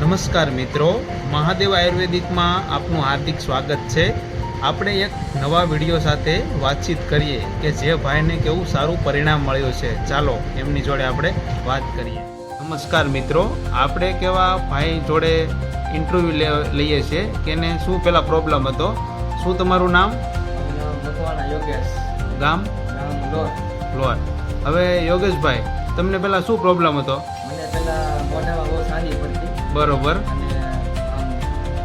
નમસ્કાર મિત્રો, મહાદેવ આયુર્વેદિકમાં આપનું હાર્દિક સ્વાગત છે। આપણે એક નવા વિડીયો સાથે વાતચીત કરીએ કે જે ભાઈને કેવું સારું પરિણામ મળ્યું છે। ચાલો એમની જોડે આપણે વાત કરીએ। નમસ્કાર મિત્રો, આપણે કેવા ભાઈ જોડે ઇન્ટરવ્યૂ લઈએ છીએ કે એને શું પહેલાં પ્રોબ્લેમ હતો। શું તમારું નામ? ગામ? લોર। હવે યોગેશભાઈ, તમને પહેલાં શું પ્રોબ્લેમ હતો? મને પેલા મોઢામાં બહુ સાંડી પડતી, બરોબર। અને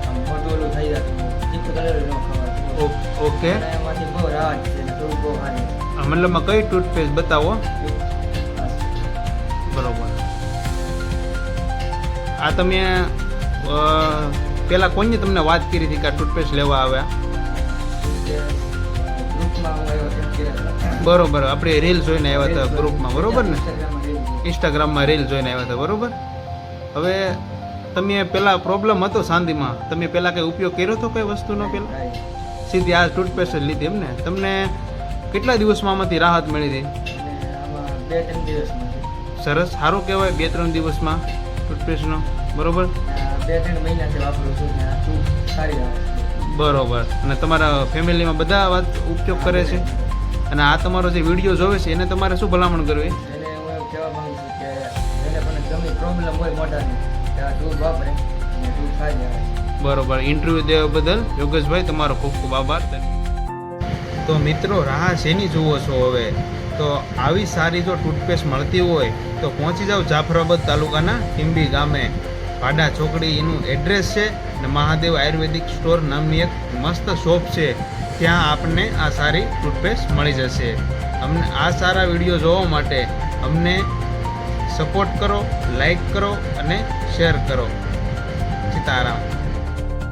આમ મોઢું ઓલું થઈ જતું, તીખું તળેલું ન ખવાતું। ઓકે, અને એમાંથી બહુ રાહત છે, થોડું બહુ સારી મતલબમાં કઈ ટૂથપેસ્ટ બતાવો? બરોબર। આ તમે પેલા કોઈને તમને વાત કરી હતી કે આ ટૂથપેસ્ટ લેવા આવ્યા? ગ્રુપમાં હું આવ્યો તેમ કર્યા બરોબર, આપણે રીલ જોઈને આવ્યા હતા ગ્રુપમાં, બરોબર ને? ઇન્સ્ટાગ્રામમાં ઇન્સ્ટાગ્રામમાં રીલ જોઈને આવ્યા હતા, બરોબર। હવે તમે પેલા પ્રોબ્લેમ હતો સાંધીમાં, તમે પેલા કઈ ઉપયોગ કર્યો હતો કઈ વસ્તુનો? પેલા સીધી આ ટૂથપેસ્ટ જ લીધી એમને? તમને કેટલા દિવસમાં આમાંથી રાહત મળી હતી? આમાં 2-3 દિવસમાં સરસ, સારું કહેવાય 2-3 દિવસમાં ટૂથપેસ્ટનો, બરોબર? 2-3 મહિનાથી વાપરું છું ને આ ખૂબ સારી આવે છે, બરોબર। અને તમારા ફેમિલીમાં બધા વાત ઉપયોગ કરે છે? અને આ તમારો જે વિડીયો જોવે છે એને તમારે શું ભલામણ કરવી? એને હું એવું કહેવા માંગુ છું કે એને પણ ગમે પ્રોબ્લેમ હોય મોઢાની તો આ ટૂબ વાપરે અને ટૂબ સારી આવે છે। બરોબર, ઇન્ટરવ્યૂ દેવા બદલ યોગેશભાઈ તમારો ખૂબ ખૂબ આભાર। તો મિત્રો, રાહ શેની જુઓ છો હવે? તો આવી સારી જો ટૂથપેસ્ટ મળતી હોય તો પહોંચી જાઓ જાફરાબાદ તાલુકાના ટીંબી ગામે, ભાડા ચોકડી એનું એડ્રેસ છે, અને મહાદેવ આયુર્વેદિક સ્ટોર નામની એક મસ્ત શોપ છે, ત્યાં આપણને આ સારી ટૂથપેસ્ટ મળી જશે। અમને આ સારા વિડીયો જોવા માટે અમને સપોર્ટ કરો, લાઈક કરો અને શેર કરો। સીતારામ।